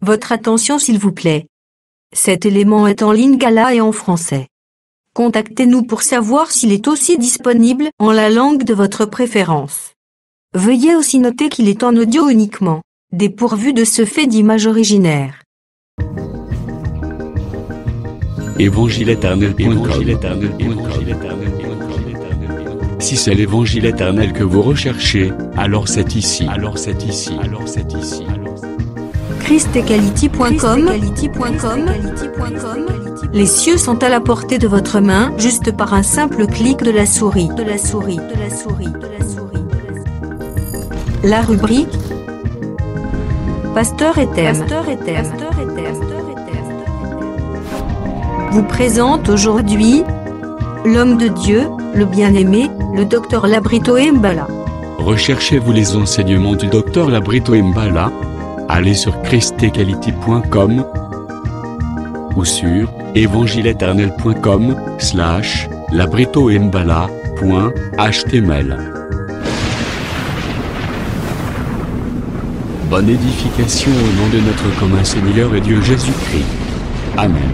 Votre attention s'il vous plaît. Cet élément est en lingala et en français. Contactez-nous pour savoir s'il est aussi disponible en la langue de votre préférence. Veuillez aussi noter qu'il est en audio uniquement, dépourvu de ce fait d'image originaire. Évangile-éternel.com. Si c'est l'évangile éternel que vous recherchez, alors c'est ici. Christequality.com. Les cieux sont à la portée de votre main, juste par un simple clic de la souris. La rubrique Pasteur et thème vous présente aujourd'hui l'homme de Dieu, le bien-aimé, le docteur Labrito Mbala. Recherchez-vous les enseignements du docteur Labrito Mbala? Allez sur christequality.com ou sur évangile-éternel.com/labritombala.html. Bonne édification au nom de notre commun Seigneur et Dieu Jésus-Christ. Amen.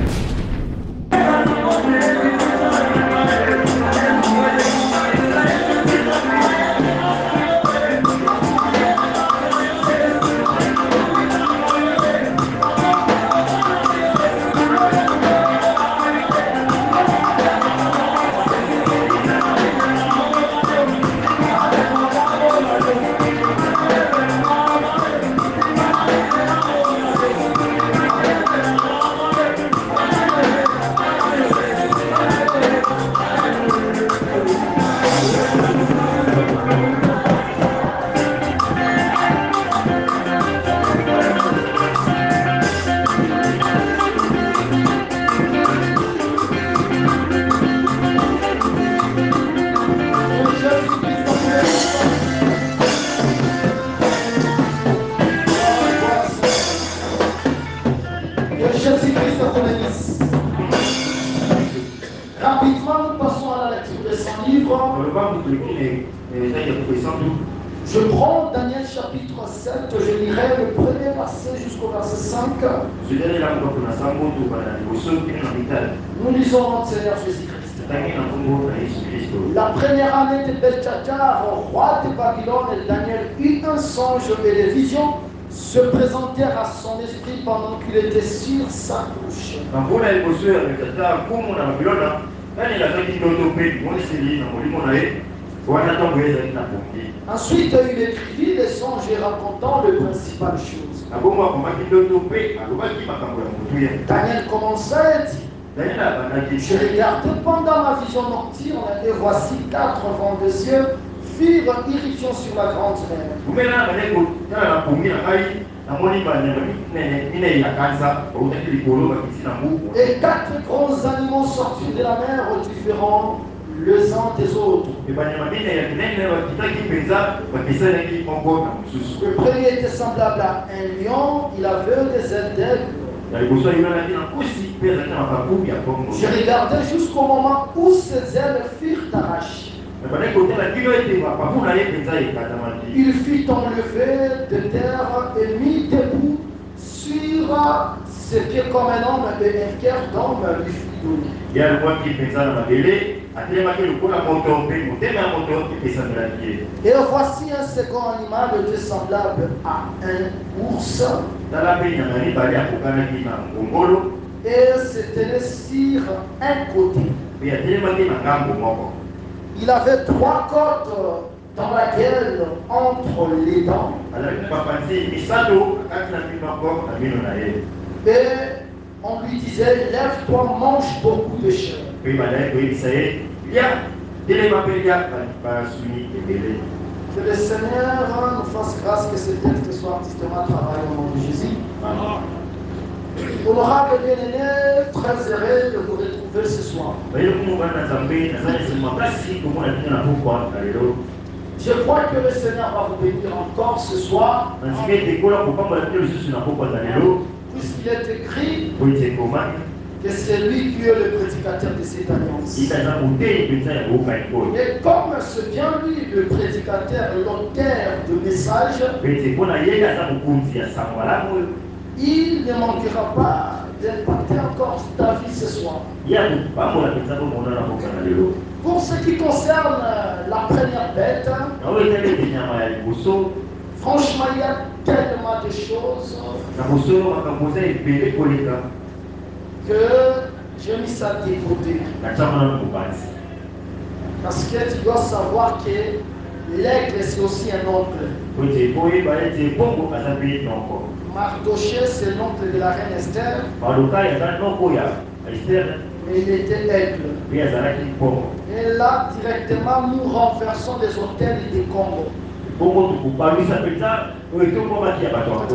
Rapidement, nous passons à la lecture de son livre. Je prends Daniel chapitre 7, je lirai le premier verset jusqu'au verset 5. Nous lisons notre Seigneur Jésus-Christ. La première année de Beltchacar, roi de Babylone, Daniel eut un songe et les visions se présentèrent à son esprit pendant qu'il était sur sa couche. Ensuite, il écrivit des songes racontant les principales choses. Daniel commença et dit: je regardais pendant ma vision nocturne et voici 4 vents de cieux firent irruption sur la grande mer. Et 4 grands animaux sortirent de la mer différents les uns des autres. Le premier était semblable à un lion, il avait des ailes d'aigle. Je regardais jusqu'au moment où ses ailes furent arrachées. Il fut enlevé de terre et mis debout sur ses pieds comme un homme et un cœur d'homme lui fut donné. Et voici un second animal était semblable à un ours. Et se tenait sur un côté. Il avait 3 côtes dans laquelle, entre les dents, et on lui disait: lève-toi, mange beaucoup de chair. Que le Seigneur nous fasse grâce que ce texte soit artistement travaillé au nom de Jésus. Honorable bien-aimé, très heureux de vous retrouver ce soir. Je crois que le Seigneur va vous bénir encore ce soir. Puisqu'il est écrit que c'est lui qui est le prédicateur de cette alliance. Et comme c'est bien lui le prédicateur, l'auteur du message, il ne manquera pas d'impacter encore ta vie ce soir. Pour ce qui concerne la première bête, franchement, il y a tellement de choses que j'ai mis ça de côté. Parce que tu dois savoir que l'aigle, c'est aussi un oncle. Mardochée, c'est l'oncle de la reine Esther. Mais il était aigle. Et là, directement, nous renversons les hôtels et des combos.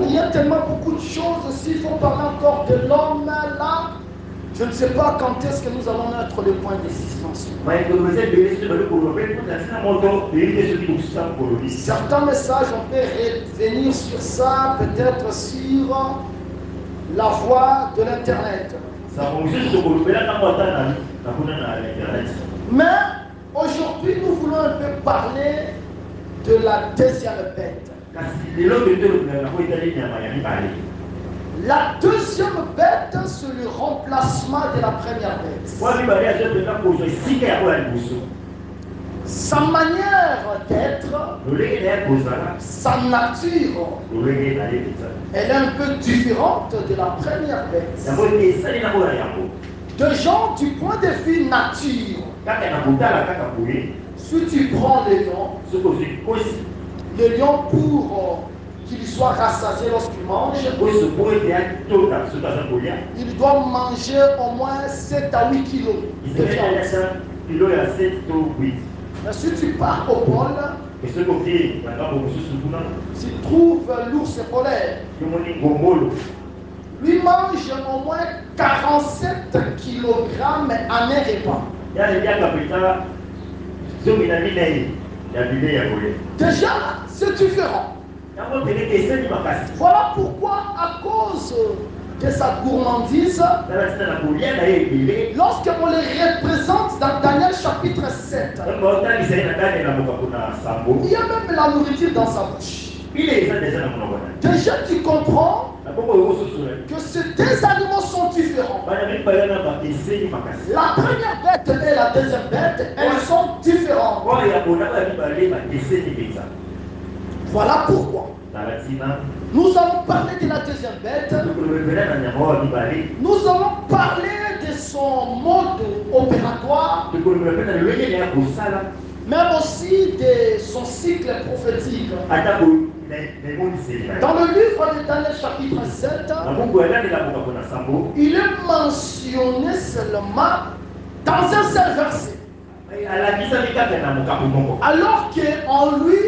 Il y a tellement beaucoup de choses. S'il faut parler encore de l'homme, là, je ne sais pas quand est-ce que nous allons mettre le point d'existence. Certains messages, on peut revenir sur ça, peut-être sur la voie de l'Internet. Mais aujourd'hui, nous voulons un peu parler de la deuxième bête. La deuxième bête, c'est le remplacement de la première bête. Sa manière d'être, sa nature, elle est un peu différente de la première bête. De gens du point de vue nature, si tu prends le lion pour qu'il soit rassasié lorsqu'il mange, il doit manger au moins 7 à 8 kilos de viande. Mais si tu pars au pôle, tu trouves l'ours polaire. Lui mange au moins 47 kg en un repas. Déjà, c'est différent. Voilà pourquoi, à cause de sa gourmandise, lorsqu'on les représente dans Daniel chapitre 7, il y a même la nourriture dans sa bouche. Déjà, tu comprends que ces deux animaux sont différents. La première bête et la deuxième bête, elles sont différentes. Voilà pourquoi nous allons parler de la deuxième bête. Nous allons parler de son mode opératoire, même aussi de son cycle prophétique. Dans le livre de Daniel chapitre 7, il est mentionné seulement dans un seul verset. Alors qu'en lui,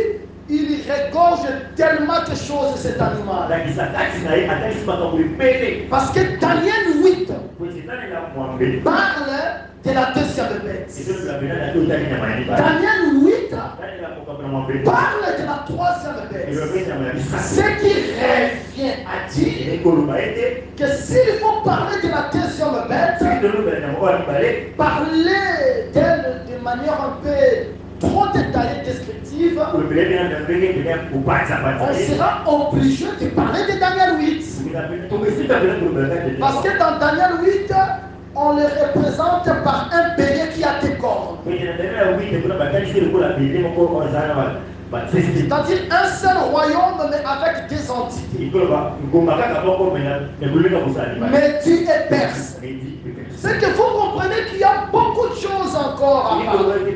il regorge tellement de choses cet animal. Parce que Daniel 8 parle de la deuxième bête. Daniel 8 parle de la troisième bête. Ce qui revient à dire que s'il faut parler de la deuxième bête, parler d'elle de manière un peu trop détaillée, descriptive, on sera obligé de parler de Daniel 8. Parce que dans Daniel 8, on le représente par un bélier qui a des cornes. C'est-à-dire un seul royaume, mais avec des entités. Mais tu es perse. C'est que vous comprenez qu'il y a beaucoup de choses encore à parler.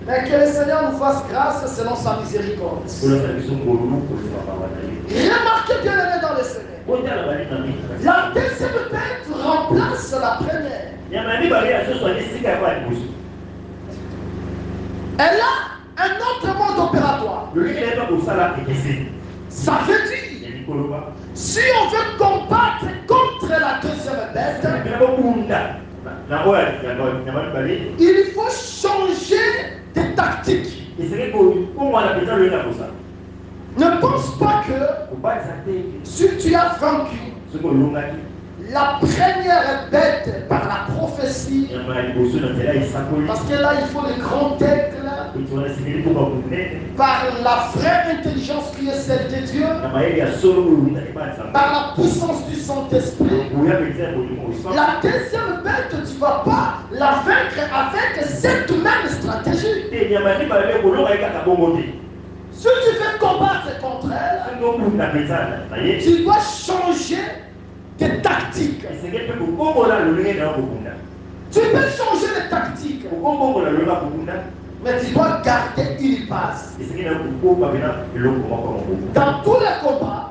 Mais que le Seigneur nous fasse grâce selon sa miséricorde. Remarquez bien le dans le Seigneur. La deuxième bête remplace la première. Elle a un autre mode opératoire. Ça veut dire, si on veut combattre contre la deuxième bête, il faut changer de tactique. Ne pense pas que si tu as vaincu la première bête par la prophétie, parce que là il faut le grand aigle par la vraie intelligence qui est celle de Dieu, par la puissance du Saint-Esprit. La deuxième bête, tu ne vas pas la vaincre avec cette même stratégie. Si tu veux combattre contre elle, tu dois changer de tactique. Tu peux changer de tactique, mais tu dois garder une base. Dans tous les combats,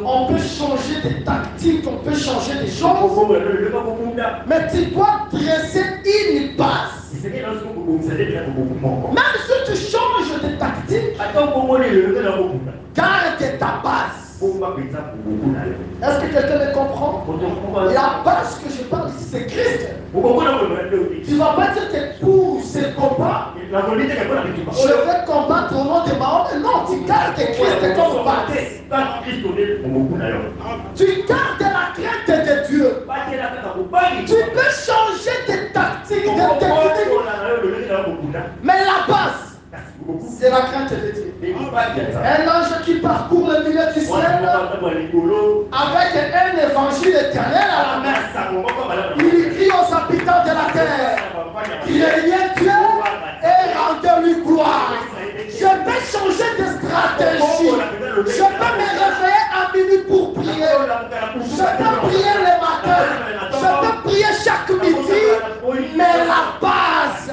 on peut changer de tactique, on peut changer des choses, mais tu dois dresser une base. Même si tu changes de tactique, garde ta base. Est-ce que quelqu'un me comprend? La base que je parle ici, c'est Christ. Tu ne vas pas dire que pour ce combat, je vais combattre au nom de Mahomet. Non, tu gardes Christ comme base. Tu gardes la crainte de Dieu. Tu peux changer de tactique, de technique, mais la base, c'est la crainte de Dieu. Un ange qui parcourt le milieu du ciel avec un évangile éternel à la main. Il crie aux habitants de la terre, craignez Dieu et rendez-lui gloire. Je vais changer de stratégie. Je peux me réveiller à minuit pour prier. Je peux prier le matin. Je peux prier chaque midi. Mais la base,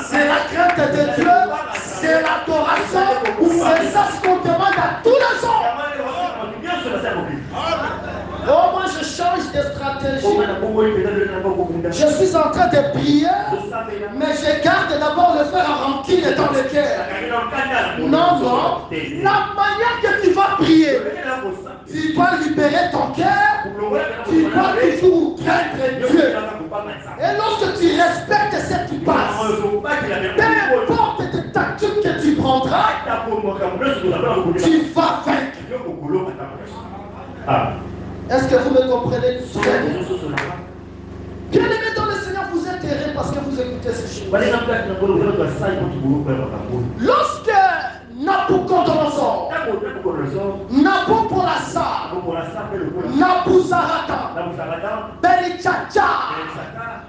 c'est la crainte de Dieu. C'est l'adoration. C'est ça ce qu'on demande à tous les hommes. Oh, moi je change de stratégie. Je suis en train de prier, mais je garde d'abord le fer à rancune dans le cœur. Non, non. La manière que tu vas prier, tu dois libérer ton cœur. Tu dois toujours craindre Dieu. Et lorsque tu respectes cette base, peu importe les tactiques que tu prendras, tu vas vaincre. Est-ce que vous me comprenez? Bien aimé dans le Seigneur, vous êtes heureux parce que vous écoutez ces choses. Lorsque Nabucodonosor, Nabopolassar, Nabuzaradan, Belitchachar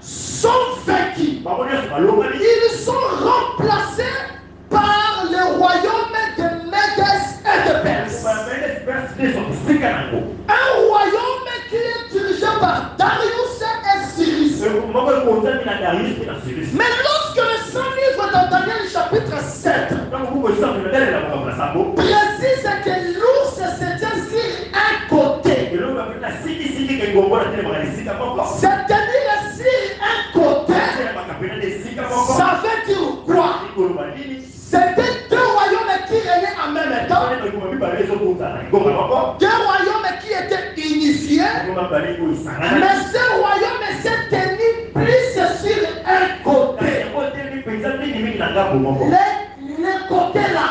sont vaincus. Ils sont remplacés par le royaume de Médès et de Perse. Un royaume qui est dirigé par Darius et Cyrus. Mais lorsque le Saint-Livre dans Daniel chapitre 7 précise que l'ours se tient sur un côté, c'est-à-dire sur un côté, ça veut dire quoi? C'était deux royaumes qui régnaient en même temps, deux royaumes qui étaient unifiés, mais ce royaume s'est tenu plus sur un côté. Le côté là,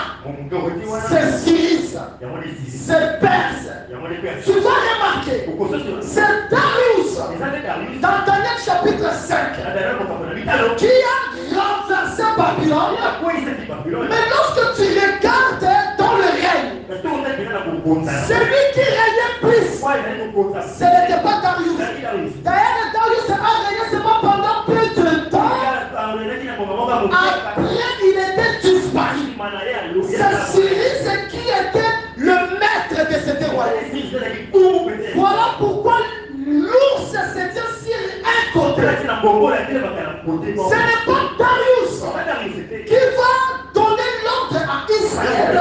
c'est Cyrus, c'est Perse. Tu vas remarquer, c'est Darius dans Daniel chapitre 5 qui a renversé Babylone. Mais lorsque tu regardes dans le règne, celui qui régnait plus, ce n'était pas Darius. D'ailleurs, Darius a régné seulement pendant plus de temps. Après, il était disparu. C'est Cyrus qui était le maître de ce royaume. Voilà pourquoi l'ours se tient sur un côté. Ce n'est pas Darius qui va donner l'ordre à Israël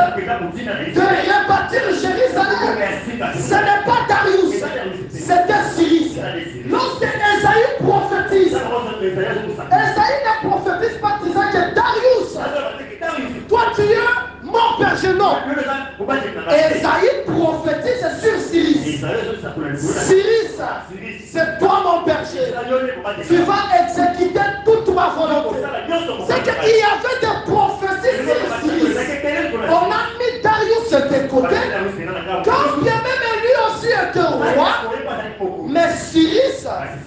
de rebâtir Jérusalem. Ce n'est pas Darius, c'était Cyrus. Lorsque Esaïe prophétise, Esaïe ne prophétise pas disant que Darius, toi tu es mon berger, non. Esaïe prophétise sur Cyrus. Cyrus, c'est toi mon berger. Tu vas exécuter toute ma volonté. C'est qu'il y avait des prophéties sur Cyrus. On a mis Darius de côté. Quand bien même lui aussi était roi, mais Cyrus,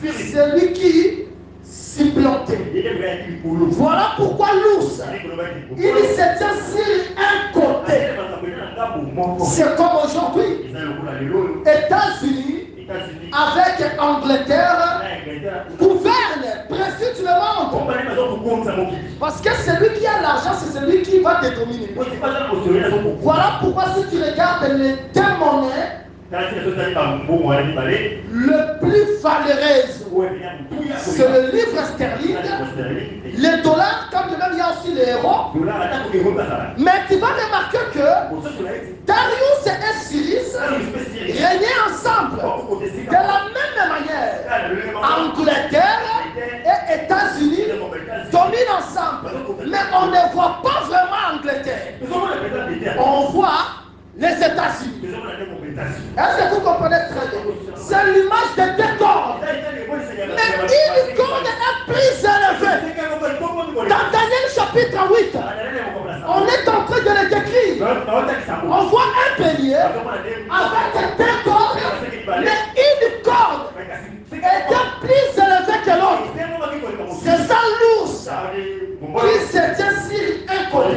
c'est lui qui s'y plantait. côté. Voilà pourquoi l'ours, il se tient sur un côté. C'est comme aujourd'hui, États-Unis avec Angleterre gouverne, précise le monde. Parce que celui qui a l'argent, c'est celui qui va te dominer. Voilà pourquoi si tu regardes les deux monnaies, le plus valeureux, c'est le livre sterling, les dollars, comme de même il y a aussi les euros. Mais tu vas remarquer que Darius et Cyrus régnaient ensemble. De la même manière, Angleterre et États-Unis dominent ensemble. Mais on ne voit pas vraiment Angleterre. On voit les États-Unis. Est-ce que vous comprenez très bien? C'est l'image de deux cordes. Mais une corde est plus élevée. Dans Daniel chapitre 8, on est en train de le décrire. On voit un bélier avec deux cordes, mais une corde était plus élevée que l'autre. C'est ça l'ours qui se tient sur un côté.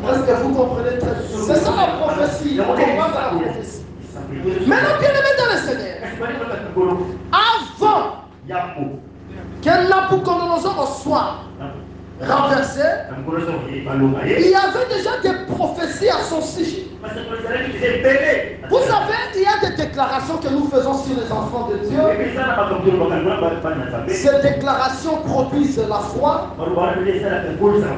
Est-ce que vous comprenez très bien? C'est ça la prophétie. On comprend la prophétie. Maintenant, bien aimé dans le Seigneur, avant que Nabucodonosor soit renversé, il y avait déjà des prophéties à son sujet. Vous savez, il y a des déclarations que nous faisons sur les enfants de Dieu. Ces déclarations produisent la foi.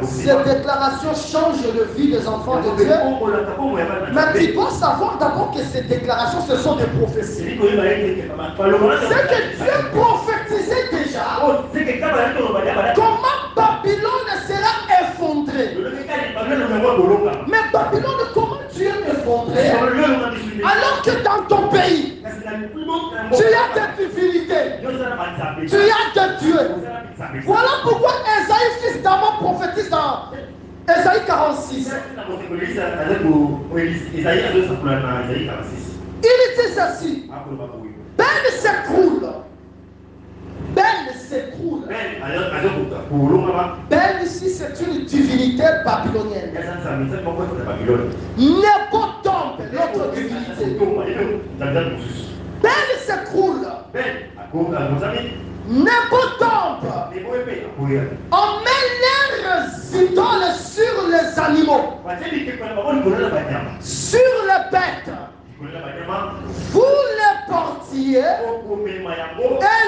Ces déclarations changent la vie des enfants de Dieu. Mais tu dois savoir d'abord que ces déclarations, ce sont des prophéties. C'est que Dieu prophétisait déjà comment Babylone sera effondrée. Mais Babylone, comment Dieu est effondré alors que dans ton pays, tu as des difficultés, tu as des dieux. Voilà pourquoi Esaïe, fils d'Amon, prophétise dans Esaïe 46. Il dit ceci: Ben s'écroule. Ben s'écroule. Ben ici, c'est une divinité babylonienne. Nebo tombe, l'autre divinité. Ben s'écroule. Nebo tombe. On met leurs idoles sur les animaux, sur les bêtes. Vous les portiez et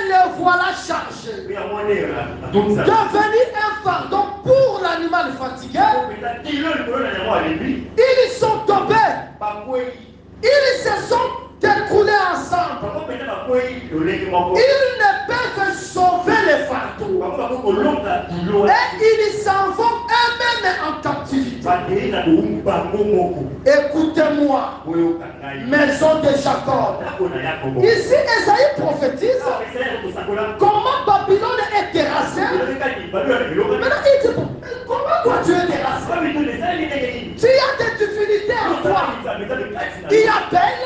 le voilà chargé, devenu un fardeau pour l'animal fatigué. Ils sont tombés, ils se sont découlés ensemble. Ils ne peuvent sauver les fardeaux et ils s'en vont eux-mêmes en captivité. Écoutez-moi, maison de Jacob. Ici, Esaïe prophétise comment Babylone est terrassée. Maintenant, il dit: comment toi tu es terrassé? Tu as des divinités en toi. Il y a Bel,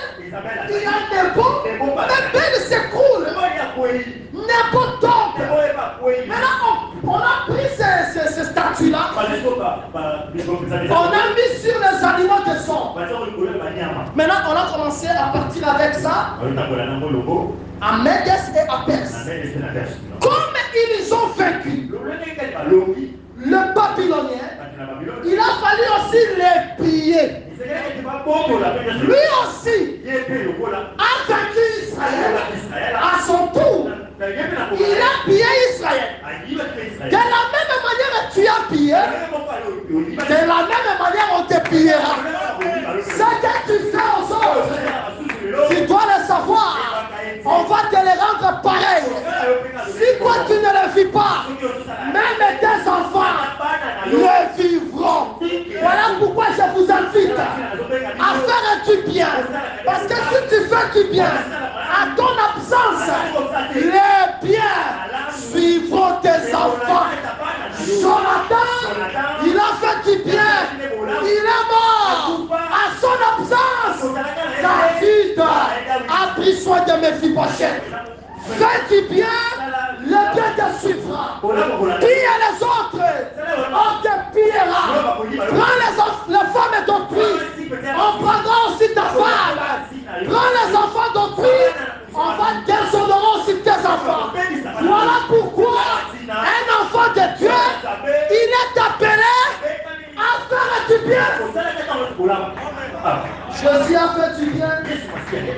il y a Nebo, mais Bel s'écroule. Nebo tombe. Maintenant, on a pris ces statues-là, on a mis sur les animaux de son. Maintenant, on a commencé à partir avec ça à Médès et à Perse. Comme ils ont vaincu le Babylonien, il a fallu aussi les piller. Lui aussi a vaincu Israël à son tour. Il a pillé Israël. De la même manière tu as pillé, de la même manière on te pillera. Ce que tu fais aux autres, tu dois le savoir. On va te les rendre pareils. Si toi tu ne le vis pas, même tes enfants le vivront. Voilà pourquoi je vous invite à faire du bien. Parce que si tu fais du bien, à ton absence, les biens suivront tes enfants. Jonathan, il a fait du bien. Il est mort. À son absence, David a pris soin de mes Méphibosheth. Fais du bien, le bien te suivra. autres. Pille les autres. On te pillera. Prends les femmes d'autrui. On prendra aussi ta femme. Prends les enfants d'autrui. On va déshonorer aussi tes enfants. Voilà pourquoi un enfant de Dieu, il est appelé à faire du bien. Jésus a fait du bien.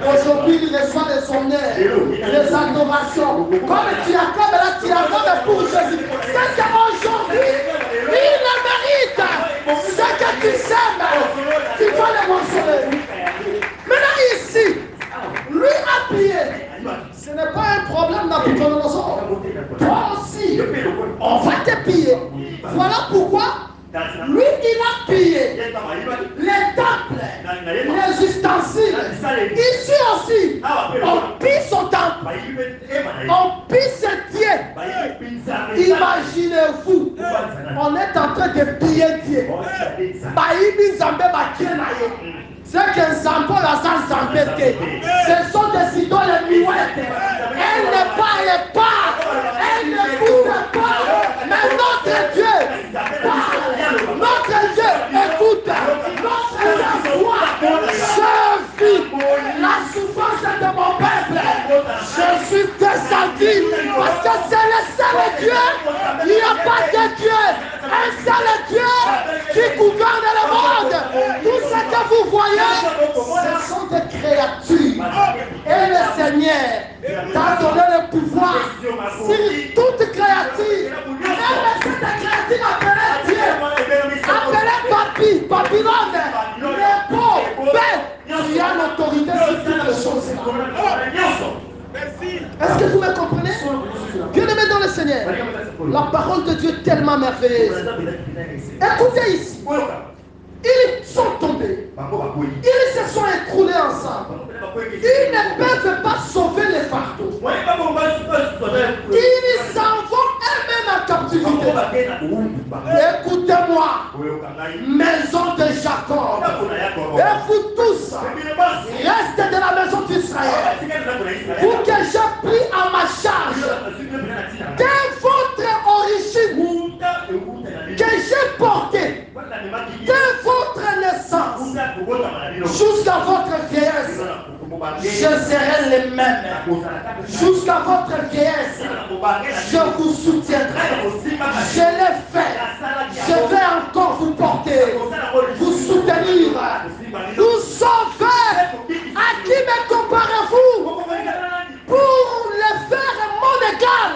Aujourd'hui, il reçoit des honneurs, des adorations. Comme tu acclames là, tu acclames pour Jésus. C'est qu'aujourd'hui, il le mérite. Ce que tu sèmes, tu vas le mentionner. Maintenant ici, lui a prié. Ce n'est pas un problème Nabucodonosor. Toi aussi, on va te piller. Voilà pourquoi lui, il a pillé les temples, les ustensiles. Ici aussi, on pille son temple, on pille ses dieux. Imaginez-vous, on est en train de piller Dieu. C'est qu'un zambo la salle zambété. Ce sont des idoles muettes. Elle n'est pas, elle n'est pas. Elle ne bouge pas. Mais notre Dieu parle. Notre Dieu écoute. Notre Dieu voit. Je vis la souffrance de mon peuple. Je suis descendu. Parce que c'est le seul Dieu. Il n'y a pas de Dieu. Un seul Dieu qui gouverne le monde. Tout ce que vous voyez, ce sont des créatures. Et le Seigneur t'a donné le pouvoir sur toute créature. Et cette créature appelée Dieu, appelée Babylone, les pauvres, tu as l'autorité sur toutes les choses. Est-ce que vous me comprenez? Bien-aimé dans le Seigneur, la parole de Dieu est tellement merveilleuse. Écoutez ici. Ils sont tombés. Ils se sont écroulés ensemble. Ils ne peuvent pas sauver les fardeaux. Ils s'en vont eux-mêmes en captivité. Écoutez-moi, maison de Jacob, et vous tous, restez de la maison d'Israël, pour que j'ai pris à ma charge de votre origine, que j'ai porté de votre naissance jusqu'à votre vieillesse. Je serai le même jusqu'à votre vieillesse. Je vous soutiendrai. Je l'ai fait. Je vais encore vous porter, vous soutenir, vous sauver. À qui me comparez-vous pour le faire mon égal?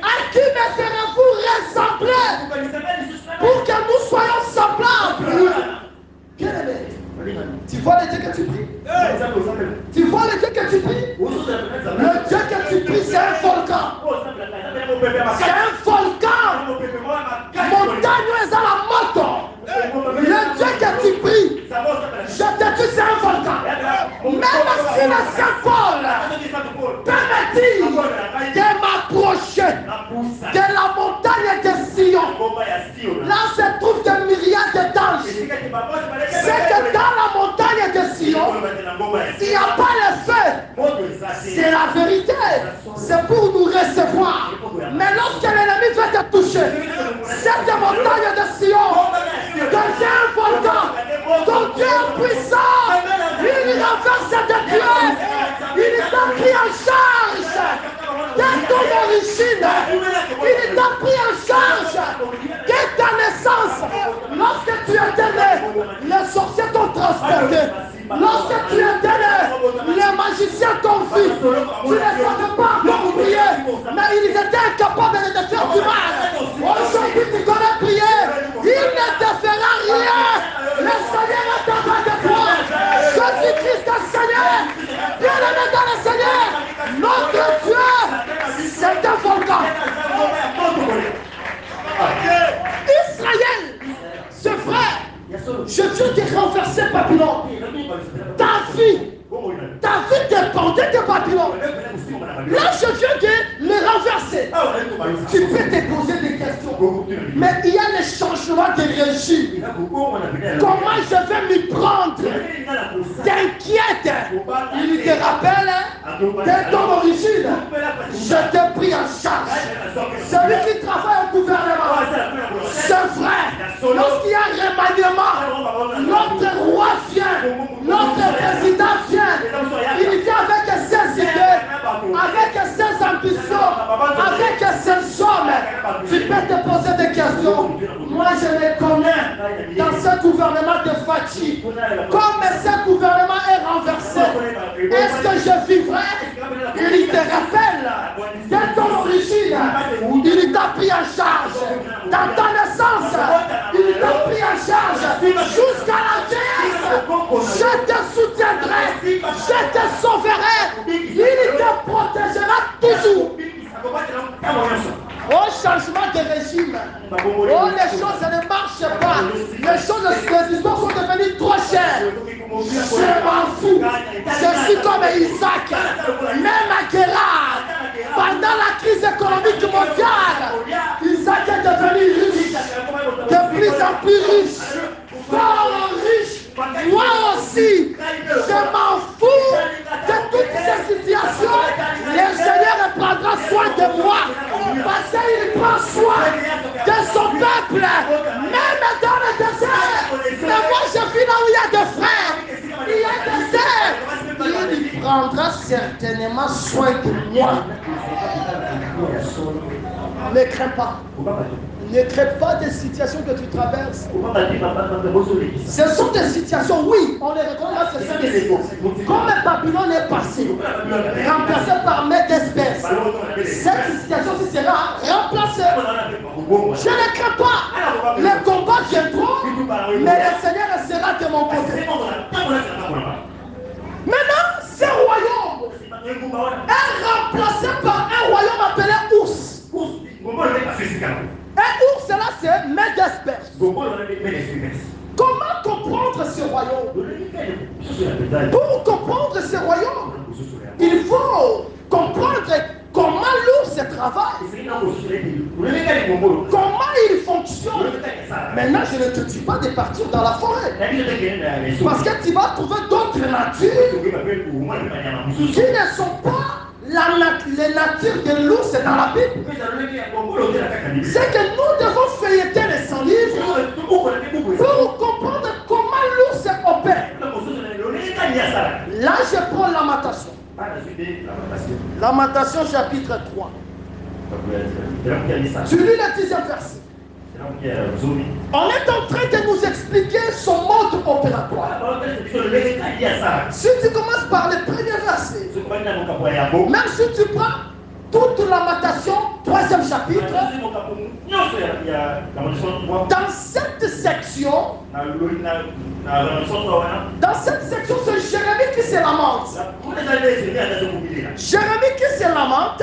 À qui me ferez-vous ressembler pour que nous soyons semblables? Tu vois le Dieu que tu pries? Tu vois le Dieu que tu pries? Le Dieu que tu pries, c'est un volcan. C'est un volcan. Montagne est à la moto. Le Dieu que tu pries, je te dis, c'est un volcan. Même si le Saint-Paul permet-il de m'approcher de la montagne de Sion, là se trouvent des myriades d'anges. C'est que dans la montagne de Sion, il n'y a pas le feu. C'est la vérité. C'est pour nous recevoir. Mais lorsque l'ennemi veut te toucher, cette montagne de Sion devient un volcan. Ton Dieu est puissant. Il renverse de Dieu. Il t'a pris en charge de ton origine. Il t'a pris en charge de ta naissance. Lorsque tu étais né, les sorciers t'ont transporté. Lorsque tu étais né, les magiciens t'ont vu. Tu ne savais pas comment prier, mais ils étaient incapables de te faire du mal. Aujourd'hui, tu connais prier. Il ne te fera rien. Le Seigneur est en bas de toi. Jésus-Christ est Seigneur. Bien-aimé dans le Seigneur, notre Dieu, c'est un volcan. Israël, ce frère, je viens de renverser Babylone. David dépendait de Babylone. Là, je viens de le renverser. Tu peux te poser des questions. Mais il y a le changement de régime. Comment je vais m'y prendre? T'inquiète. Il te rappelle de ton origine. Je te prie en charge. Celui qui travaille au gouvernement, ce frère, lorsqu'il y a un remaniement, notre roi vient, notre président vient. Il vient avec ses idées, avec ses ambitions, avec ses hommes. Tu peux te poser des questions. Moi, je les connais dans ce gouvernement de fatigue. Comme ce gouvernement est renversé, est-ce que je vivrai? Il te rappelle de ton origine. Il t'a pris en charge. Dans ta naissance, il t'a pris en charge. Jusqu'à la vieillesse, je te soutiendrai. Je te sauverai. Il te protégera toujours. Au changement de régime, oh, les choses ne marchent pas. Les choses sont devenues trop chères. Je m'en fous. Je suis comme Isaac. Même à Guérard, pendant la crise économique mondiale, Isaac est devenu riche. De plus en plus riche. Fort riche. Moi aussi, je m'en fous de toutes ces situations. Le Seigneur prendra soin de moi. Parce qu'il prend soin de son peuple. Même dans le désert. Mais moi, je vis là où il y a des frères. Il y a des désert. Il prendra certainement soin de moi. Ne crains pas. Ne crains pas des situations que tu traverses. Ce sont des situations, oui, on les reconnaît, ce sont des situations. Comme Babylone est passé, remplacé par Médès-Perse, cette situation-ci sera remplacée. Je ne crains pas. Les combats viendront, mais le Seigneur sera de mon côté. Maintenant, ce royaume est remplacé par un royaume appelé Ours. Et ours, là, c'est Médès-Perse. Comment comprendre ce royaume? Pour comprendre ce royaume, il faut comprendre comment l'ours travaille. Comment il fonctionne. Maintenant, je ne te dis pas de partir dans la forêt. Parce que tu vas trouver d'autres natures qui ne sont pas les natures de l'ours dans la Bible. C'est que nous devons feuilleter les 100 livres pour comprendre comment l'ours opère. Là, je prends Lamentation. Lamentation chapitre 3. Tu lis le 10e verset. On est en train de nous expliquer son mode opératoire. Si tu commences par le premier verset, même si tu prends toute Lamentation, 3e chapitre, dans cette section, c'est Jérémie qui se lamente. Jérémie qui se lamente,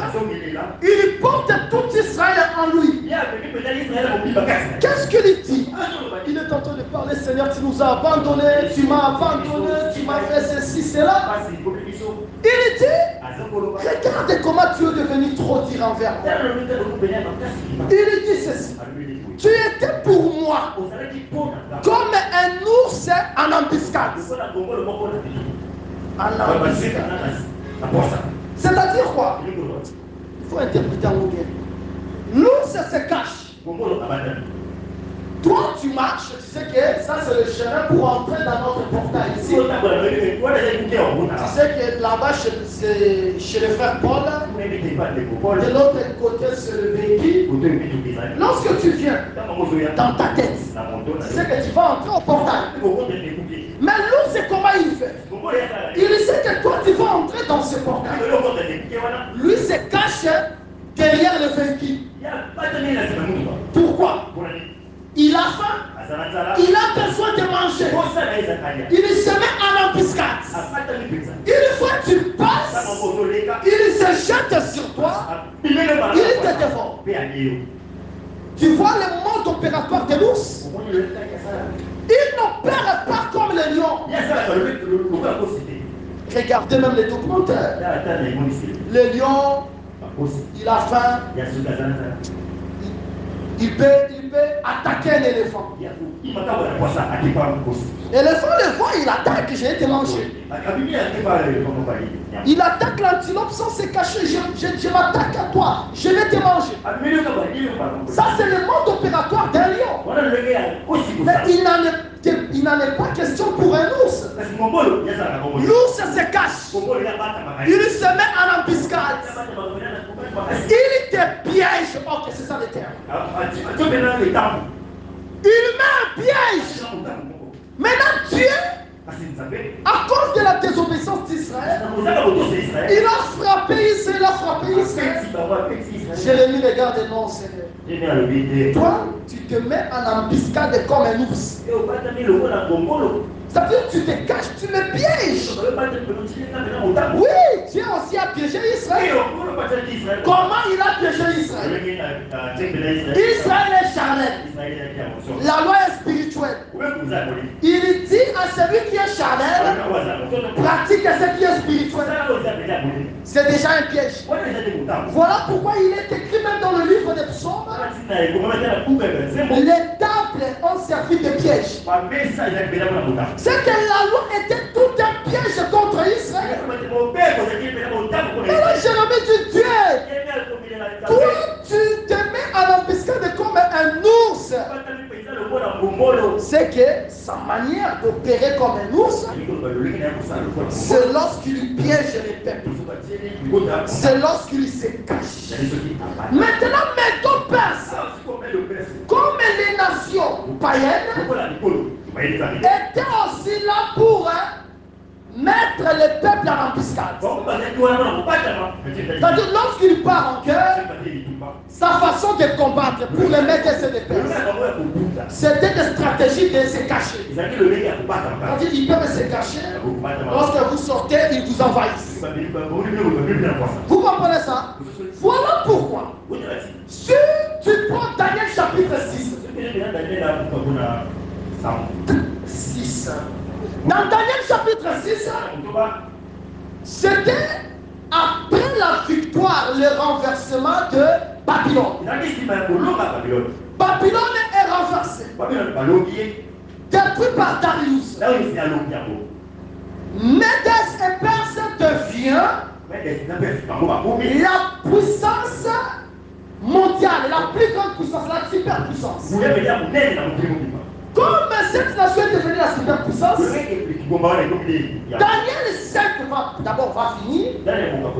il porte tout Israël en lui. Qu'est-ce qu'il dit? Il est en train de parler, Seigneur, tu nous as abandonnés, tu m'as abandonné, tu m'as fait ceci, cela. Il dit, regarde comment tu es devenu trop dur envers moi. Il dit ceci, tu étais pour moi comme un ours en embuscade. C'est-à-dire quoi? Il faut interpréter en bien. L'ours se cache. Toi, tu marches, tu sais que ça c'est le chemin pour entrer dans notre portail ici. Tu sais que là-bas, chez le frère Paul, de l'autre côté, c'est le véhicule. Lorsque tu viens dans ta tête, tu sais que tu vas entrer au portail. Mais l'ours, comment il fait? Il sait que toi, tu vas entrer dans ce portail. Lui se cache derrière le véhicule. Pourquoi? Il a faim, il a besoin de manger. Il se met en embuscade. Une fois que tu passes, il se jette sur toi, il te dévore. Tu vois le mode opératoire de l'ours? Il n'opère pas comme le lion. Regardez même les documentaires. Le lion, il a faim. Il peut peut attaquer un éléphant. L'éléphant le voit, il attaque, j'ai été mangé. Il attaque l'antilope sans se cacher. Je m'attaque à toi, je vais te manger. Ça, c'est le mode opératoire d'un lion. Mais il n'en est pas question pour un ours. L'ours se cache. Il se met en embuscade. Il te piège. Ok, c'est ça le terme. Il met un piège. Maintenant, Dieu, à cause de la désobéissance d'Israël, il a frappé Israël, il a frappé Israël. Jérémie, regarde, non, Seigneur. Toi, tu te mets en embuscade comme un ours. C'est-à-dire que tu te caches, tu me pièges. Oui, Dieu aussi a piégé Israël. Comment il a piégé Israël? Israël est charnel. La loi est spirituelle. Il dit à celui qui est charnel, pratique ce qui est spirituel. C'est déjà un piège. Voilà pourquoi il est écrit même dans le livre des psaumes. Les tables ont servi de piège. C'est que la loi était tout un piège contre Israël. Alors Jérémie dit, Dieu, toi tu te mets en embuscade comme un ours. C'est que sa manière d'opérer comme un ours, c'est lorsqu'il piège les peuples. C'est lorsqu'il se cache. Maintenant, mettons Perse. Comme les nations païennes étaient aussi là pour mettre les peuples en embuscade. C'est-à-dire, lorsqu'il part en guerre, sa façon de combattre pour les mettre et se déplacer, c'était des stratégies de se cacher. C'est-à-dire, ils peuvent se cacher. Lorsque vous sortez, ils vous envahissent. Vous comprenez ça? Voilà pourquoi. Si tu prends Daniel chapitre 6, dans Daniel chapitre 6, c'était après la victoire, le renversement de Babylone. Babylone est renversée. Détruit par Darius. Médès et Perse devient la puissance mondiale, la plus grande puissance, la superpuissance. Comme cette nation est devenue la superpuissance, Daniel 7 va finir.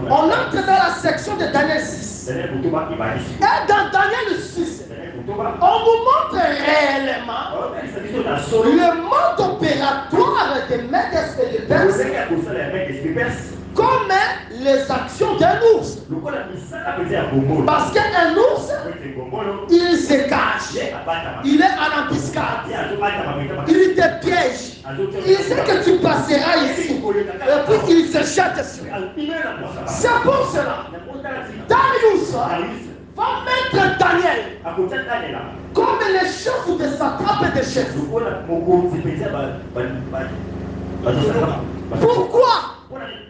On entre dans la section de Daniel 6. Et dans Daniel 6, on nous montre réellement le mode opératoire des Médès et de Perse comme les actions d'un ours. Parce qu'un ours, il se cache, il est en embuscade, il te piège, il sait que tu passeras ici, et puis il se jette sur. C'est pour cela, Darius va mettre Daniel comme les chefs de satrapes et de chefs. Pourquoi?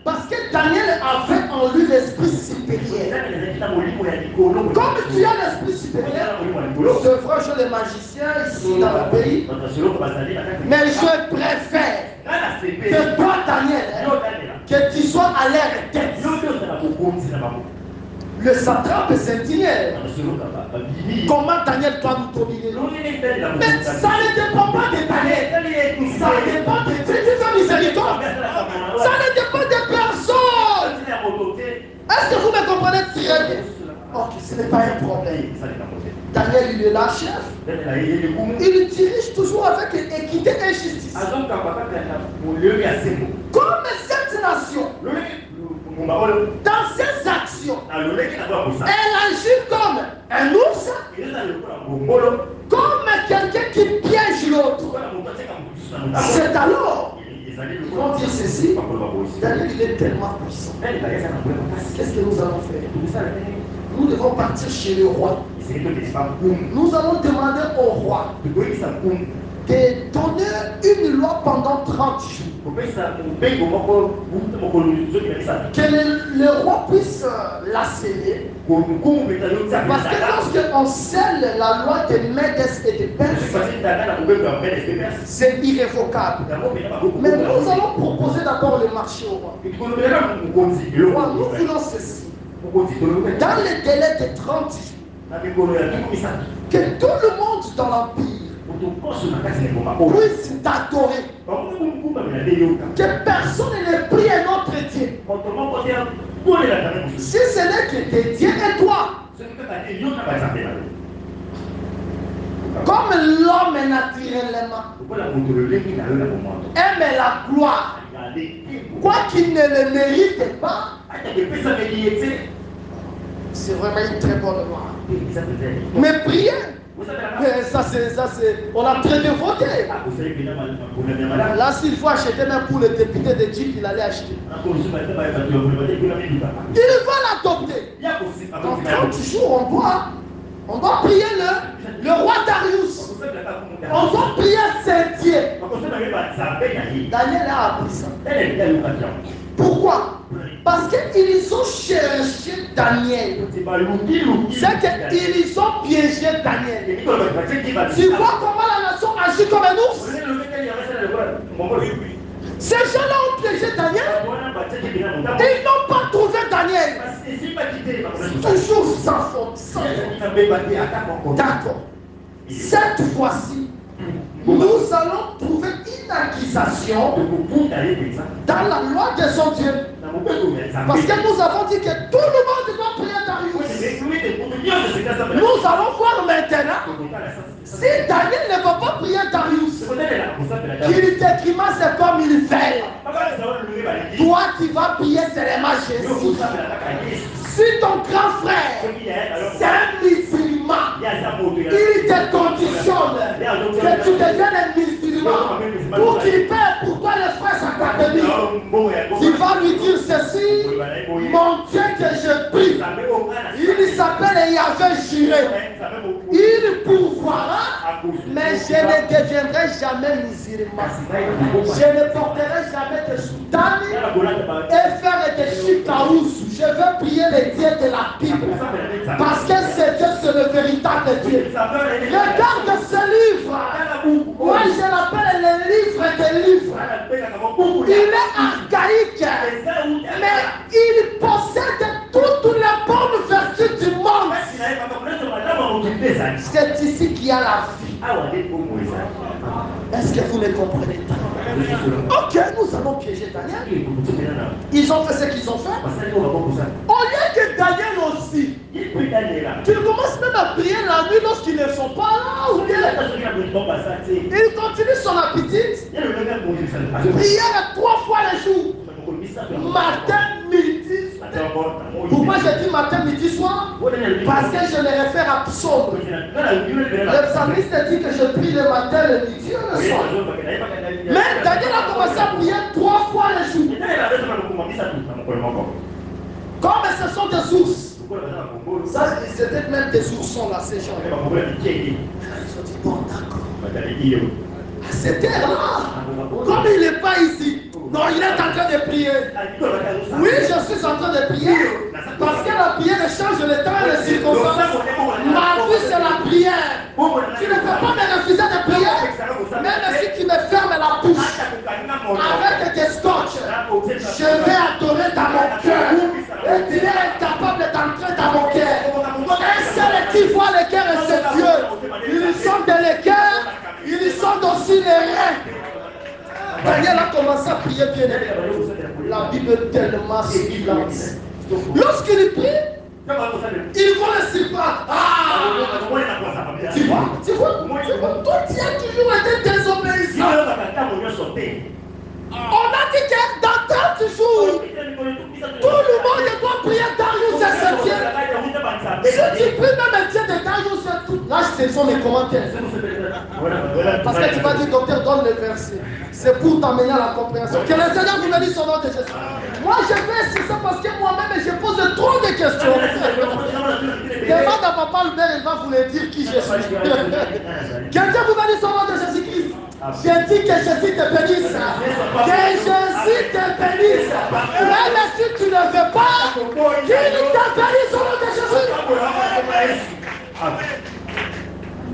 Parce que Daniel avait en lui l'esprit supérieur. Comme tu as l'esprit supérieur, c'est vrai, je les magiciens ici dans le pays, mais je préfère que toi, Daniel, que tu sois à l'air tête. Le satrape s'indignait. Comment Daniel doit nous dominer? Mais ça ne dépend pas de Daniel. Ça dépend de Dieu. Tu miséricorde. Ça ne dépend de personne. Est-ce que vous me comprenez très bien? Ok, ce n'est pas un problème. Daniel, il est là, chef. Il dirige toujours avec équité et justice. Comme cette nation, dans ses actions, elle agit comme un ours, comme quelqu'un qui piège l'autre. C'est alors, ils vont dire ceci, Daniel, il est tellement puissant. Qu'est-ce que nous allons faire? Nous devons partir chez le roi. Nous allons demander au roi de donner une loi pendant 30 jours. Que le roi puisse la sceller. Parce que lorsqu'on scelle la loi de Médès et de Perse, c'est irrévocable. Mais nous allons proposer d'abord le marché au roi. Nous voulons ceci. Dans le délai de 30 jours, que tout le monde dans l'Empire puisse t'adorer. Que personne ne prie un autre Dieu. Si ce n'est que tes dieux et toi. Comme l'homme naturellement aime la gloire, quoi qu'il ne le mérite pas, c'est vraiment une très bonne loi. Mais prier, ça c'est, on a très bien voté. Là, s'il faut acheter même pour le député de Jeep, il allait acheter. Il va l'adopter. Dans 30 jours, on doit prier le roi Darius. On doit prier Saint-Dieu. Daniel a appris ça. Pourquoi? Parce qu'ils ont cherché Daniel. C'est qu'ils ont piégé Daniel. Tu vois comment la nation agit comme un ours? Ces gens-là ont piégé Daniel. Ils n'ont pas trouvé Daniel. Toujours sans faute. D'accord. Cette fois-ci, nous allons trouver une accusation dans la loi de son Dieu. Parce que nous avons dit que tout le monde doit prier Darius. Nous allons voir maintenant si Daniel ne va pas prier Darius, qu'il te grimace comme il fait. Toi qui vas prier seulement Jésus. Si ton grand frère, c'est un musulman, il te conditionne que tu deviennes un musulman pour qu'il paie pour toi les frais académiques. Tu vas lui dire ceci, mon Dieu que je prie, il s'appelle Yahvé juré. Il pourvoira, mais je ne deviendrai jamais musulman. Je ne porterai jamais de soutane et faire des chikaous. Je veux prier les dieux de la Bible. Parce que c'est Dieu, c'est le véritable Dieu. Regarde ce livre. Moi, je l'appelle le livre des livres. Il est archaïque. Mais il possède toutes les bonnes vertus du monde. C'est ici qu'il y a la vie. Est-ce que vous me comprenez? Ok, nous allons piéger Daniel. Ils ont fait ce qu'ils ont fait. Au lieu que Daniel aussi, tu commences même à prier la nuit lorsqu'ils ne sont pas là. Ou bien il continue son appétit. Prière 3 fois le jour. Matin, midi. Pourquoi je dis matin, midi, soir? Parce que je les réfère à psaume. Le psalmiste dit que je prie le matin, le midi et le soir. Mais Daniel a commencé à prier 3 fois le jour. Comme ce sont des sources. Ça, c'était même des oursons là, ces gens. Ils ont dit, bon, d'accord. À cette heure-là, comme il n'est pas ici, non, il est en train de prier. Oui, je suis en train de prier. Parce que la prière change le temps et les circonstances. Ma vie, c'est la prière. Tu ne peux pas me refuser de prier. Même si tu me fermes la bouche avec des scotch, je vais adorer dans mon cœur. Et tu es incapable d'entrer dans mon cœur. Un seul qui voit le cœur et c'est Dieu. Ils sont dans le cœur, ils sont aussi les reins. Daniel a commencé à prier bien aimé. La Bible est tellement suivante. Lorsqu'il prie, ils vont le surprendre. Tu vois, toi tu as toujours été désobéissant. On a dit que dans 30 jours, tout le monde doit prier Darius et ce Dieu. Si tu pries même un Dieu de Darius et tout. Là, ce sont mes commentaires. Parce que tu vas dire, docteur, donne le verset. C'est pour t'amener à la compréhension. Que le Seigneur vous bénisse au nom de Jésus. Moi, je fais ça parce que moi-même, je pose trop de questions. Demande à Papa Albert, il va vous le dire qui je suis. Que Dieu vous bénisse au nom de Jésus-Christ. J'ai dit que Jésus te bénisse. Que Jésus te bénisse. Même si tu ne veux pas, qu'il te bénisse au nom de Jésus.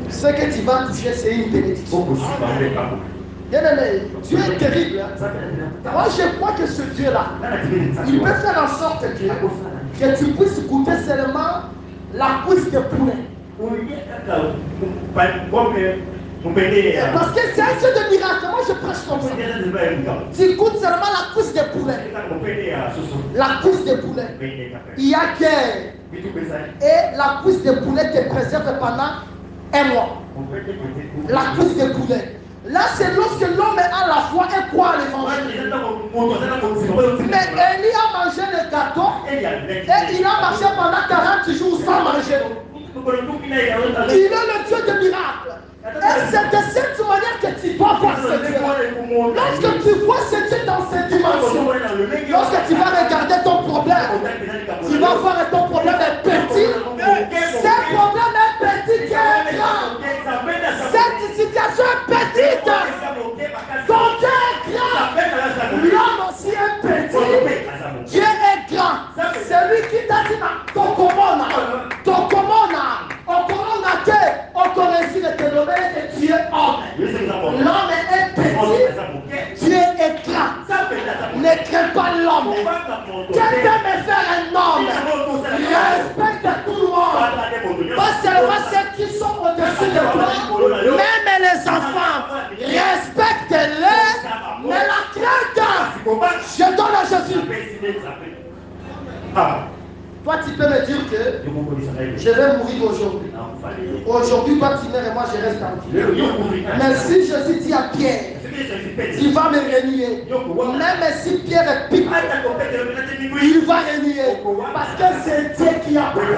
Ce que tu vas toucher, c'est une bénédiction. Bien aimé, Dieu est terrible. Moi, je crois que ce Dieu-là, il peut faire en sorte que tu puisses goûter seulement la cuisse de poulet. Parce que c'est un Dieu de miracle. Moi, je prêche comme ça. Tu goûtes seulement la cuisse de poulet. La cuisse de poulet. Il y a guerre. Et la cuisse de poulet te préserve pendant un mois. La cuisse de poulet. Là, c'est lorsque l'homme a la foi et croit à l'évangile. Mais Élie a mangé le gâteau et il a marché pendant 40 jours sans manger. Il est le Dieu de miracles. Et c'est de cette manière que tu dois voir ce Dieu. Lorsque tu vois ce Dieu dans cette dimension, lorsque tu vas regarder ton problème, tu vas voir que ton problème est petit. Ce problème est petit qui est grand. Cette situation est petite. Ton Dieu est grand. L'homme aussi est petit. Dieu est grand. C'est lui qui t'a dit ton commande. Ton commande. On commande à Dieu. On connaît de te nommer et tu es homme. L'homme est petit. Dieu est grand. Ne crains pas l'homme. Quelqu'un me faire un homme. Respecte tout le monde. Pas seulement ceux qui sont au-dessus de toi, même les enfants. Respecte-les, mais la crainte, je donne à Jésus. Toi, tu peux me dire que je vais mourir aujourd'hui. Aujourd'hui, toi, tu meurs et moi, je reste en vie. Mais si Jésus dit à Pierre, il va me renier. Même si Pierre est piqué, il va renier. Parce que c'est Dieu qui a parlé.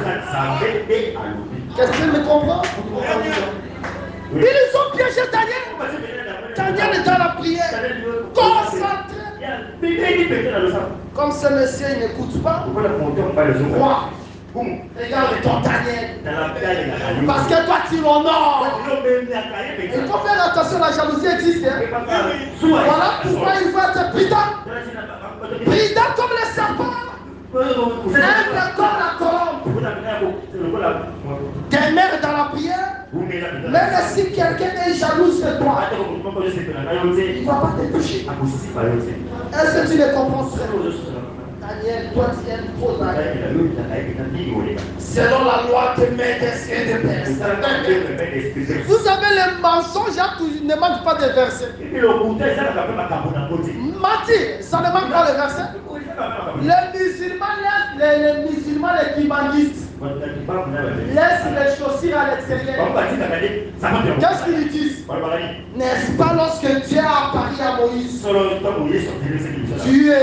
Qu'est-ce qu'il me comprend? Ils ont piégé Daniel. Daniel est dans la prière. Concentré. Comme ce monsieur il n'écoute pas, roi, regarde ton Daniel. Parce que toi tu l'honores. Il faut faire attention, la jalousie existe. Voilà pourquoi il faut être prudent. Prudent comme le serpent. Humble comme la colombe. Demeure dans la prière. Même si quelqu'un est jaloux de toi, il ne va pas te toucher. Est-ce que tu le comprends, frère? Daniel, toi tu aimes trop Daniel. Selon la loi de Médès et de Père. Vous savez, les mensonges ne manquent pas de versets. Mentir, ça ne manque pas de versets. Les musulmans, les kibandistes, laissent les chaussures à l'extérieur. Qu'est-ce qu'ils disent? N'est-ce pas lorsque Dieu a apparu à Moïse? Dieu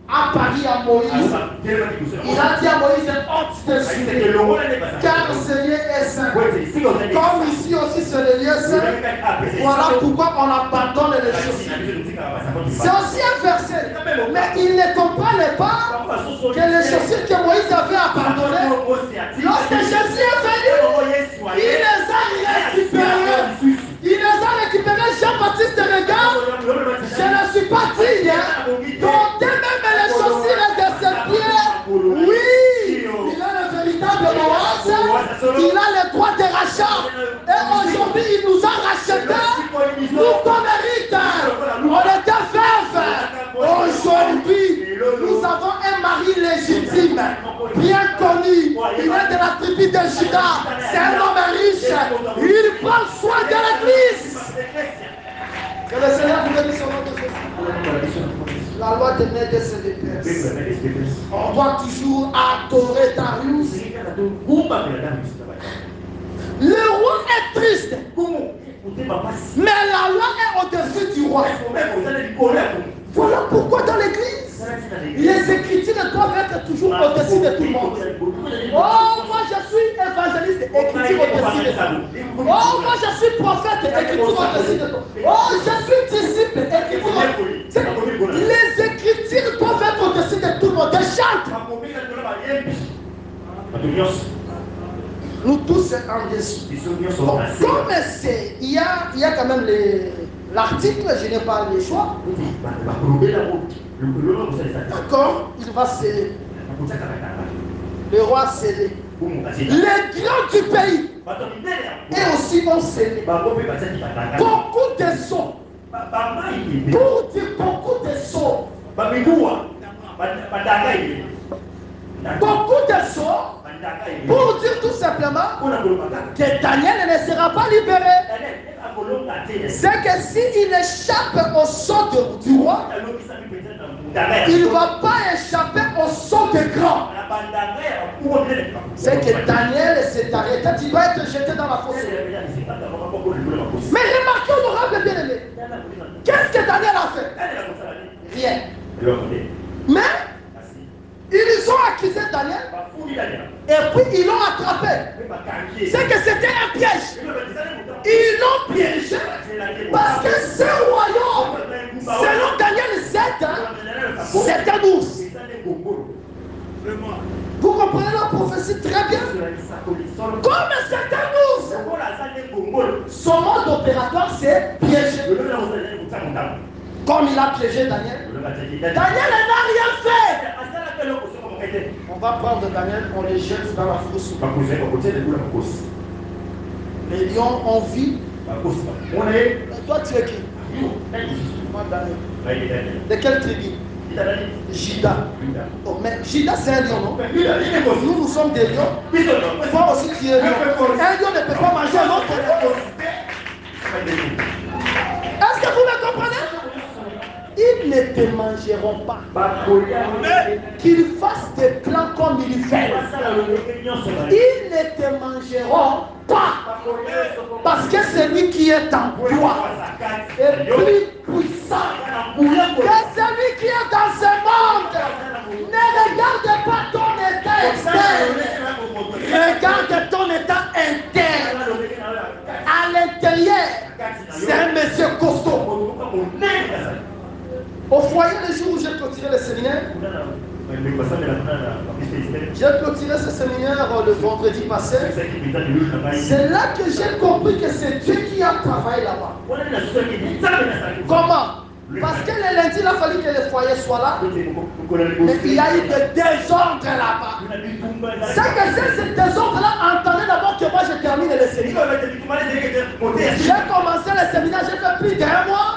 a apparu à Moïse. Il a dit à Moïse, ôte tes souliers, car ce lieu est saint. Comme ici aussi c'est le lieu saint. Voilà pourquoi on abandonne les chaussures. C'est aussi un verset, mais ils ne comprennent pas que les chaussures que Moïse avait abandonnées, lorsque Jésus est venu, il les a récupérées. Il les a récupérés. Jean-Baptiste regarde, je ne suis pas digne d'ôter même les chaussures de ses pieds. Oui, il a le véritable Moïse, il a le droit de rachat. Et aujourd'hui, il nous a rachetés. Nous qu'on mérite, on était veuves. Aujourd'hui, nous avons un mari légitime, bien connu. Il est de la tribu de Juda. C'est un homme riche. Il prend soin de l'église. Que le Seigneur vous bénisse son nom de Jésus. La loi de Médès et de Père. On doit toujours adorer Darius. Le roi est triste. Mais la loi est au-dessus du roi. Voilà pourquoi dans l'église, les écritures doivent être toujours au-dessus de tout le monde. Oh, moi je suis évangéliste, écriture au-dessus de tout. Oh, moi je suis prophète, écriture au-dessus de tout. Oh, je suis disciple, écriture au-dessus de tout. Les écritures doivent être au-dessus de tout le monde. Des chante. Nous tous en dessous. Bon, comme c'est, il y a quand même l'article, je n'ai pas le choix. D'accord, il va sceller. Le roi scellé. Les grands du pays et aussi vont sceller. Beaucoup de sons. Pour dire beaucoup de sons. Beaucoup de sons. Pour dire tout simplement que Daniel ne sera pas libéré. C'est que s'il échappe au sceau du roi, il ne va pas échapper au sceau des grands. C'est que Daniel s'est arrêté. Il doit être jeté dans la fosse. Mais remarquez, honorable bien-aimé, qu'est-ce que Daniel a fait? Rien. Mais ils ont accusé Daniel et puis ils l'ont attrapé. C'est que c'était un piège. Ils l'ont piégé parce que ce royaume, selon Daniel 7, c'est un ours. Vous comprenez la prophétie très bien. Comme c'est un ours, son mode opératoire c'est piéger. Comme il a piégé Daniel. Daniel n'a rien fait. On va prendre Daniel, on les jette dans la fosse. Les lions ont vu. Toi tu es qui? Moi Daniel. De quelle tribu? Juda. Oh, mais Juda c'est un lion, non? Nous sommes des lions. Toi aussi tu es lion. Un lion ne peut pas manger un autre. Est-ce que vous me comprenez? Ils ne te mangeront pas. Qu'ils fassent des plans comme ils veulent. Ils ne te mangeront pas. Parce que celui qui est en toi est plus puissant que celui qui est dans ce monde. Ne regarde pas ton état externe. Regarde ton état interne. À l'intérieur, c'est un monsieur costaud. Au foyer, le jour où j'ai clôturé le séminaire, j'ai clôturé ce séminaire le vendredi passé. C'est là que j'ai compris que c'est Dieu qui a travaillé là-bas. Comment? Parce que le lundi, il a fallu que le foyer soit là. Mais il y a eu des désordres là-bas. C'est que ce désordre-là, entendez d'abord que moi je termine le séminaire. J'ai commencé le séminaire, j'ai fait plus d'un mois.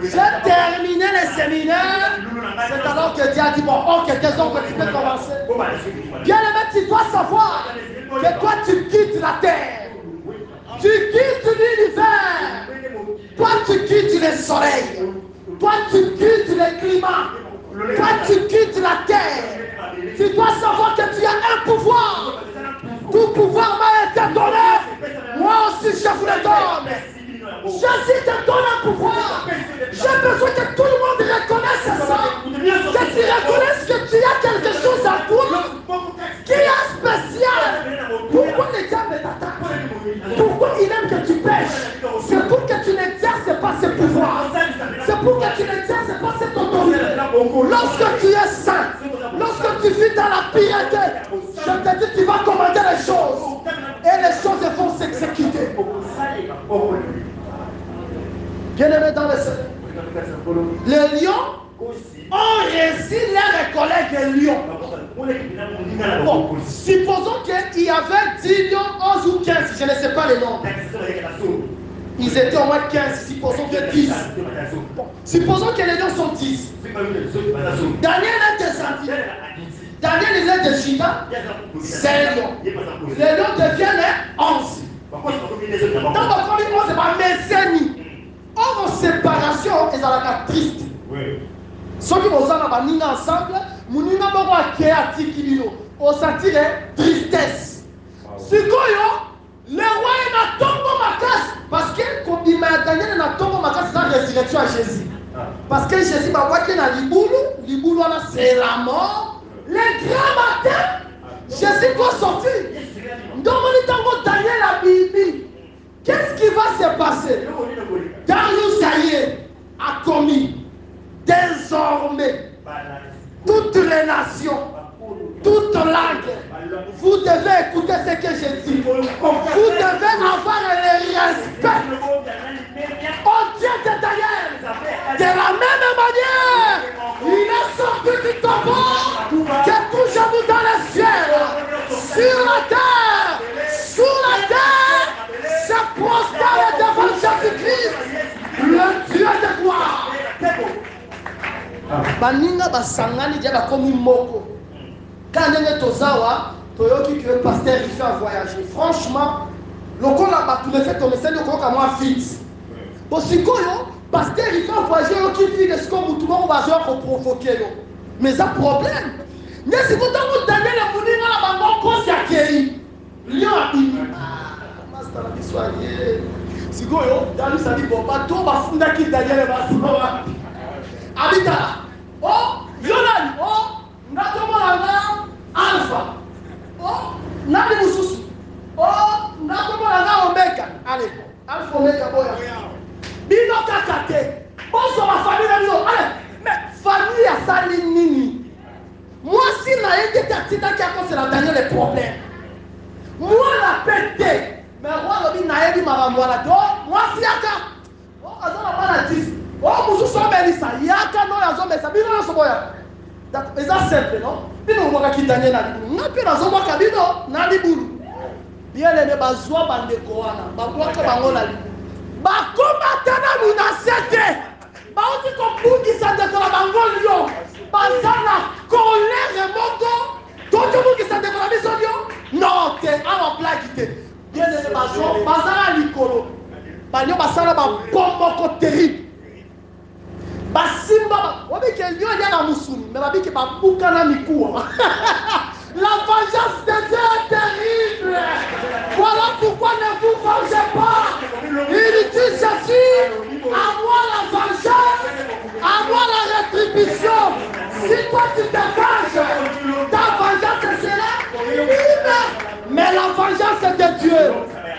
J'ai terminé le séminaire. C'est alors que Dieu a dit, bon, ok, désordre, tu peux commencer. Bien aimé, tu dois savoir que toi tu quittes la terre. Tu quittes l'univers. Toi tu quittes le soleil. Toi tu quittes le climat. Toi tu quittes la terre. Tu dois savoir que tu as un pouvoir. Tout pouvoir m'a été donné. Moi aussi je vous le donne. Jésus te donne un pouvoir. J'ai besoin que tout le monde reconnaisse ça. Que tu reconnaisses que tu as quelque chose à toi qui est spécial. Pourquoi le diable t'attaque? Pourquoi il aime que tu pêches? C'est pour que tu n'exerces pas ce pouvoir. C'est pour que tu n'exerces pas cette autorité. Lorsque tu es saint, lorsque tu vis dans la piété, je te dis tu vas commander les choses. Et les choses vont s'exécuter. Bien aimé dans le Seigneur. Les lions ont réussi leurs collègues des lions. Bon, supposons qu'il y avait 10 lions, 11 ou 15, je ne sais pas les noms. Ils étaient au moins 15, supposons que 10. Bon, supposons que les lions sont 10. Daniel est descendu. Daniel il est de Juda, c'est lion. Les lions deviennent 11. Dans la famille 11, c'est pas mes ennemis. Or, en séparation, ils ont la triste. Ceux qui vont ensemble, nous n'avons pas créatif qui nous ont senti tristesse. Si le roi est dans ma casse, parce que quand il m'a donné dans ma casse, c'est la résurrection à Jésus. Parce que Jésus m'a dit qu'il y a Liboulou, c'est la mort. Le grand matin, Jésus doit sortir. Donc, on est Daniel la Bible. Qu'est-ce qui va se passer? Darius a commis désormais toutes les nations toute langue. Vous devez écouter ce que je dis. Vous devez avoir le respect au Dieu de Daniel. De la même manière, il est sorti du tombeau que tout genou dans le ciel, sur la terre, sous la terre, se prosterne devant Jésus-Christ, le Dieu de gloire. Baninga basangani dia bakomi moko. Quand ndenge tozawa, toyoki que le pasteur il fait voyager. Franchement, lokola ba tout le fait on essaie de koka moi fixe. Bosikoyo, pasteur il fait voyager yoki fi de ce qu'on tout le monde va jouer pour provoquer yo. Mais ça problème. Mais si vous t'avez Daniel la moninga la bango kosi akei. Lion abimi. Master la soigné. Sikoyo, Daniel ça dit bon ba to ba funda ki Daniel ba sowa. Habita. Oh, Yonan, oh, Natomolanga, Alpha. Oh, Nani Mususu. Oh, Natomolanga Omega. Allez, Alpha Omega, boya. Bino Kakate. Bonsoir ma famille, allez, mais famille à Sali Nini. Moi, si la aide Tatita qui a causé la dernière les problèmes. Moi, la pété. Mais moi, le Naïdi m'a renvoyé. Moi, si Yaka. Oh, Azon n'a pas la 10. Oh, Moussou Sombelissa, Yaka no Yazon Bessa, Bino Soboya. C'est simple, non? Bino Moka Kitane Nalibulu. N'a pas la Zoma Kabino, Nalibulu. Bien aimé, Bazoua Bandekoana, Bakwaka Bango Nalibulu. Bakomatana Mounasete. Baouti Kombuki Sandekola Bango Lyon. Bazana colère Mongo. Tout le monde qui s'est décollé à Lyon. Non, t'es à la blague. Bien aimé, Bazana Likolo. Banyo Basana Bamboko terrible. Basimba, on dit que Lyon y a la moussouni, mais on dit que Baboukana Mikoua. La vengeance de Dieu est terrible. Voilà pourquoi ne vous vengez pas. Il dit ceci, à moi la vengeance, à moi la rétribution. Si toi tu te venges, ta vengeance sera libre. Mais la vengeance est de Dieu.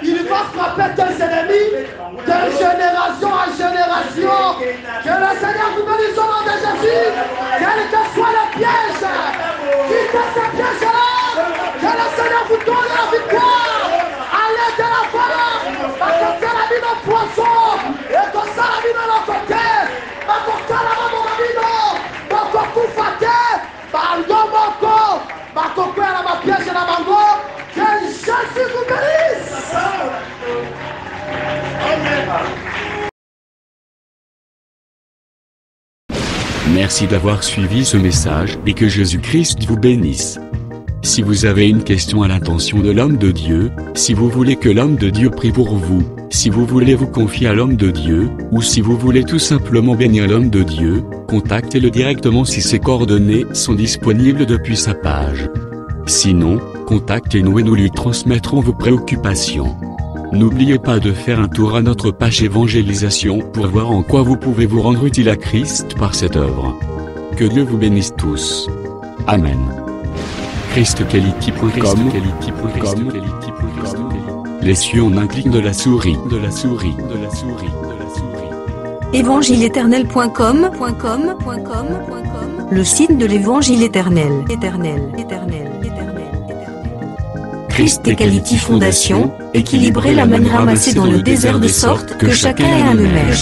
Il va frapper tes ennemis de génération en génération. Que le Seigneur vous bénisse au nom de Jésus. Quel que soit le piège, quittez ces pièges-là. Que le Seigneur vous donne la victoire. Allez de la part. Parce que c'est la vie de poisson. Et que ça la vie de l'autre côté. Parce que ça la vie de la vie de parce que vous fatiguez. Bando moko. Parce que la piège de la bango. Que Jésus vous bénisse. Merci d'avoir suivi ce message et que Jésus-Christ vous bénisse. Si vous avez une question à l'intention de l'homme de Dieu, si vous voulez que l'homme de Dieu prie pour vous, si vous voulez vous confier à l'homme de Dieu, ou si vous voulez tout simplement bénir l'homme de Dieu, contactez-le directement si ses coordonnées sont disponibles depuis sa page. Sinon, contactez-nous et nous lui transmettrons vos préoccupations. N'oubliez pas de faire un tour à notre page évangélisation pour voir en quoi vous pouvez vous rendre utile à Christ par cette œuvre. Que Dieu vous bénisse tous. Amen. ChristQuality.com. Les cieux en un clic de la souris. Évangile-éternel.com, le site de l'évangile éternel. Christ et Quality Fondation, équilibrer la manne ramassée dans le désert de sorte que chacun ait un aimé.